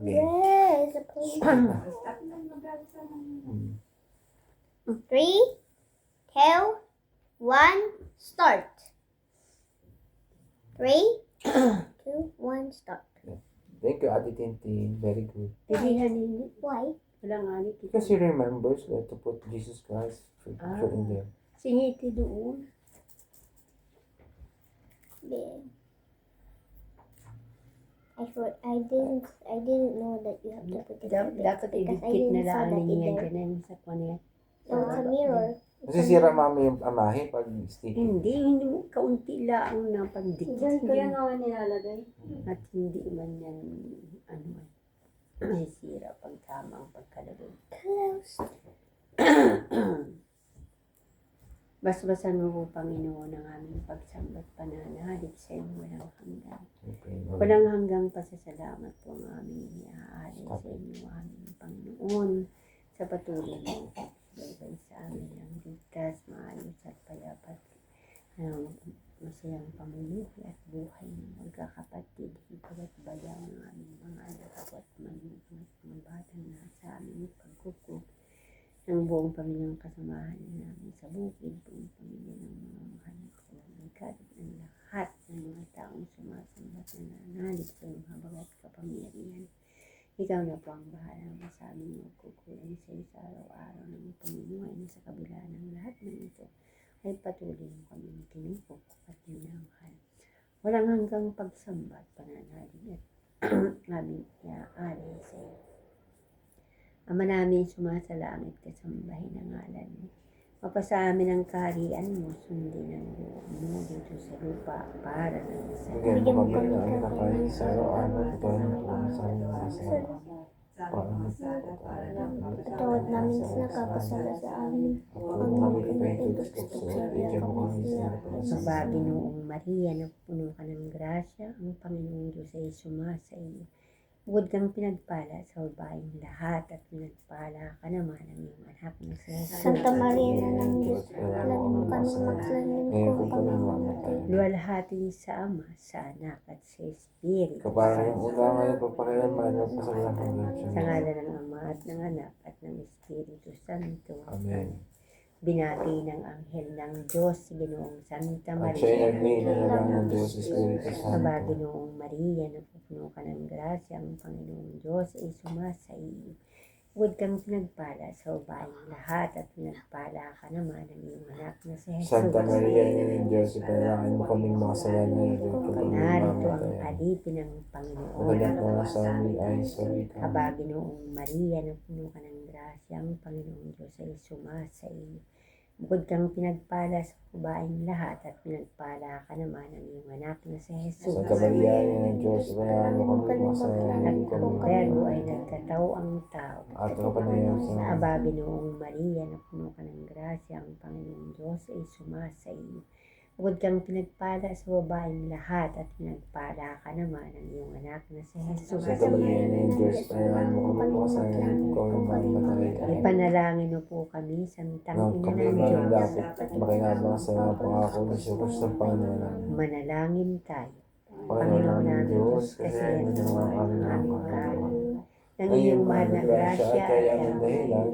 Yes, please. 3, 2, 1, start. 3, 2, 1, start. Thank you, Ate Tintin. Very good. Why? Wala nga ni Because he remembers to put Jesus Christ picture in there. Singiti doon. Yeah. I didn't know that you have to put it there. Dapat Because I idikit na didn't saw laan that niya in there. dyan sa kanya. So it's a mirror. Nasisira mami yung amahe pag sticky. Hindi mo kaunti lang na pagdikit. Diyan kaya nga nilalagay. At hindi man yan, masisira pag tama ang pagkalagay. Close. Basbasan mo po, Panginoon, ang aming pagsambat pananalig sa inyo walang hanggan. Okay. Walang hanggang pasasalamat po ang aming iniaalay sa inyo, aming Panginoon, sa patuloy mo pagbabay sa amin ng ligtas, maayos at payapat, masayang pamumuhay at buhay ng magkakapatid, ipaga't bayaw ng aming mga anak at manugang at mga batang nasa aming pagkukup ng buong pamilyang kasamahan namin sa bukid, buong pamilya ng mga mahal na kalamigkat ng lahat ng mga taong sumasambat na nanalig sa iyong habang at kapangyarihan. Ikaw na po ang bahala sa aming magkukulang sa iyo sa araw-araw ng pamumuhay na sa kabila ng lahat ng ito ay patuloy mo kaming tinupok at minamahal. Walang hanggang pagsambat, pananalig at aming iaalay sa iyo. Ama namin sumasalangit, kasambahin ang ngalan mo. Mapasa amin ang kaharian mo, sundin ang buong mo dito sa lupa para ng sa Bigyan mo kami ng kinakain sa araw-araw. Ito ang kami sa aming mga Patawad namin sa nakakasala sa amin. Ang mga Mabagi noong Maria na puno ka ng grasya, ang Panginoong Diyos ay sumasa iyo. Bukod kang pinagpala sa babaeng lahat at pinagpala ka naman ng iyong anak na si Jesus. Santa Maria na ng Diyos, laging ka ng maglalim ko pamamatay. Luwalhati sa Ama, sa Anak at sa Espiritu. Kaparang yung una ngayon pagpakilaman ng pasalang hanggang Sa ngalan ng Ama at ng Anak at ng Espiritu Santo. Amen. Binati ng Anghel ng Diyos, Ginoong Santa At siya'y Maria. nagninalalang ng Diyos, Espiritu Aba, Santo. Ginoong Maria, napupuno ka ng grasya, ang Panginoong Diyos ay sumasa iyo. Bukod kang pinagpala sa babaeng lahat at pinagpala ka naman ng iyong anak na si Jesus. Santa Maria, Ina ng Diyos, ipanalangin mo kaming mga kasalanan na dito kung kami Narito ang mamatay. alipin ng Panginoon. Magalang ka nga sa amin ay salita. Aba, Ginoong Maria, napuno ka ng grasya, ang Panginoong Diyos ay sumasa iyo. Bukod kang pinagpala sa babaeng lahat at pinagpala ka naman ng iyong anak na si Jesus. Santa Maria, Ina ng Diyos, ipanalangin mo kaming mga kasalanan At na kami ang Verbo ay mamatay. nagkatao ang tao. At kapanayan sa Aba, Ginoong Maria, napuno ka ng grasya, ang Panginoong Diyos ay sumasa iyo. Bukod kang pinagpala sa babaeng lahat at pinagpala ka naman ng iyong anak na si Jesus. Santa Maria, Ina ng Diyos, ipanalangin mo kaming mga kasalanan kung kami mamatay. Ipanalangin mo po kami, Santang Nang Ina kami ng Diyos. dapat makinabang sa mga pangako ni Jesus ng Panginoon namin. Manalangin tayo. Panginoon namin Diyos, kasi ano naman kami ng aming kaalaman. ng iyong mahal na grasya at kaya ang at dahilan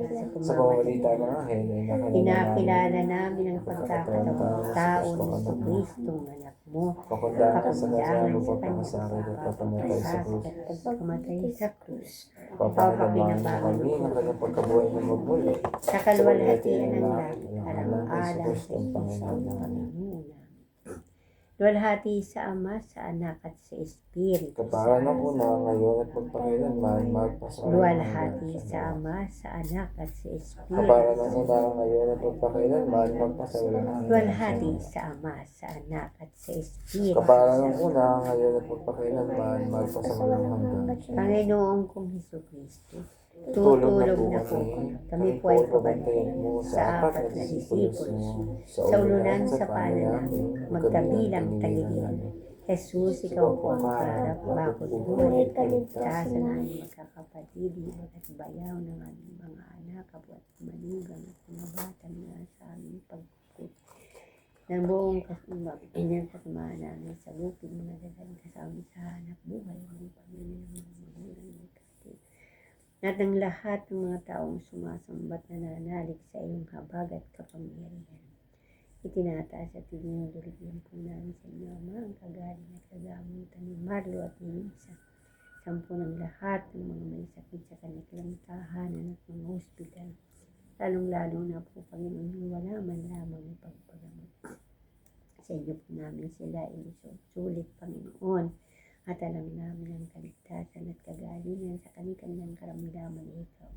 sa pamamagitan ng Anghel ay inakilala namin ang pagkakatawang tao ng Kristong anak mo. Pakundangan ka sa Kapangyarihan kasama sa kanyang pagpapasakit at papamatay sa krus. at pagkamatay sa krus. Papakinabangan kami ng kanyang pagkabuhay ng magmuli. Sa kalwalhatian ng langit, alang-alang sa alang-alang Kristong sa Diyos Panginoon ang namin. Panginoon namin. Luwalhati sa Ama, sa Anak at sa Espiritu Kapara ng Santo. una, ngayon at magpakailanman, magpasawalang Luwalhati sa Ama, sa Anak at sa Espiritu Kapara ng Santo. una, ngayon at magpakailanman, magpasawalang Luwalhati sa Ama, sa Anak at sa Espiritu Kapara ng Santo. una, ngayon at magpakailanman, magpasawalang hanggan. Panginoong kong Hesukristo, Tutulog tutulog na po kami. kami po ay pabantayan mo sa apat na disipulos mo, sa ulunan sa paanan namin, magkabilang tagiliran. Jesus, ikaw po ang harap, bakod buhay at kaligtasan ng aming magkakapatid, at bayaw ng aming mga anak, kapwa at manugang at mga batang nasa aming pagkukut. Ng buong kasamahan namin sa bukid, mga dalang kasama sa hanap buhay, ng pamilya ng mga magulang ng at ng lahat ng mga taong sumasambat na nananalig sa iyong habag at kapangyarihan. Itinataas at tinudulugyan po namin sa inyo, Ama, ang kagaling at kagamutan ni Marlo at ni Lisa. Sampo ng lahat ng mga may sakit sa kanilang tahanan at mga ospital. Lalong-lalo na po, Panginoon, yung wala man lamang ipagpagamot. Sa inyo po namin sila inusulit, Panginoon. At alam namin ang kaligtasan at kagalingan sa kanilang karamdaman na ikaw.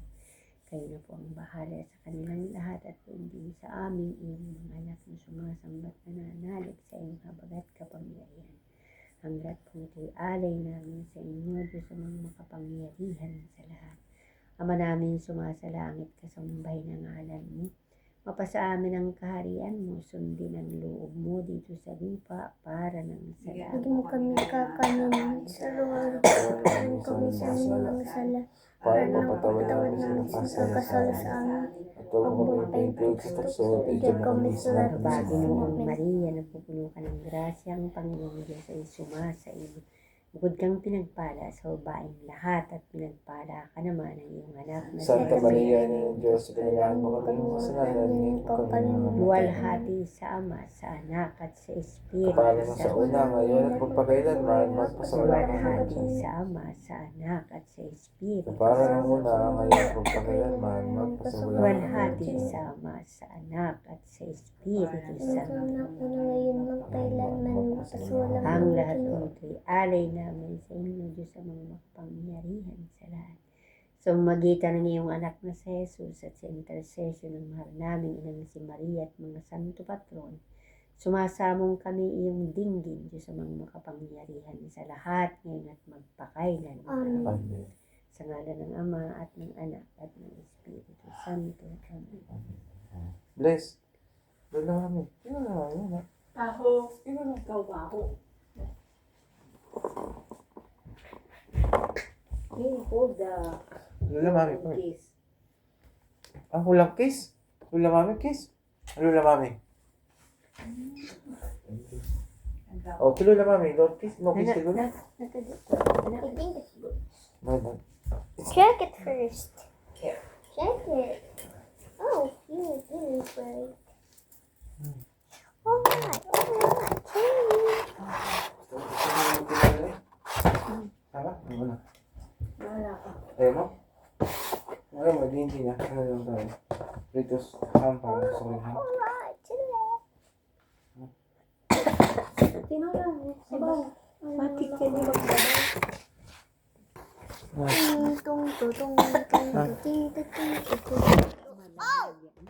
Kayo na po ang bahala sa kanilang lahat at hindi sa aming iyong mga anak na sumasambat na nananalig sa iyong habag at kapangyarihan. Ang lahat po ito'y alay namin sa inyo, Diyos sa mga makapangyarihan sa lahat. Ama namin sumasalangit, kasambay ng ngalan mo. Mapasa amin ang kaharian mo, sundin ang loob mo dito sa lupa para ng salamat. Hindi mo kami kakanin sa lugar ko. Kami sa mga sala. Para Para mapatawad napatawad namin namin sila sa kasala sa amin. At huwag mo kami paintulog sa tukso at ijam mo kami sa lahat ng Bago mo ang masama. Maria, napupuno ka ng grasya, ang Panginoong Diyos ay sumasa iyo. Bukod kang pinagpala sa babaeng lahat at pinagpala ka naman ng iyong anak na Santa si Maria, ng Diyos, pinagahan mo kami ng kasalanan, ngayon po kami namamatay. luwalhati sa Ama, sa Anak at sa Espiritu Kapalan mo sa Santo. una, ngayon at magpakailanman, magpasawala ka Luwalhati sa Ama, sa Anak at sa Espiritu Kapalan Santo. mo una, ngayon at magpakailanman, magpasawala ka Luwalhati sa Ama, sa Anak at sa Espiritu Santo. Ang lahat ng ito'y alay namin sa inyo, Diyos sa mga makapangyarihan sa lahat. Sa magitan ng iyong anak na si Jesus at sa intercession ng mahal naming inang si Maria at mga santo patron, sumasamong kami iyong dinggin, Diyos sa mga makapangyarihan sa lahat ngayon at magpakailan. Amen. Sa ngalan ng Ama at ng Anak at ng Espiritu Santo. Amen. Bless. Doon lang kami. Yun na, yun na. Taho. Ikaw baho. Hold the Lula mami. Kami. kiss. Ah, hulang kiss? Lula mami, kiss? Lula mami. Oh, kay Lula mami. No kiss? No kiss kay Lula? I think it's good. No, no. Check it first. Check. Check it. Oh, you didn't break. Alright. Tama? Ano na? Wala ka. Ayaw mo? Ayaw mo, hindi na. Ano lang tayo? Ritos, hampa, sorry ha. Alright. Tinura mo. Sabaw. Matik ka niyo magsabaw. Tung tung tung tung tung tung tung tung tung.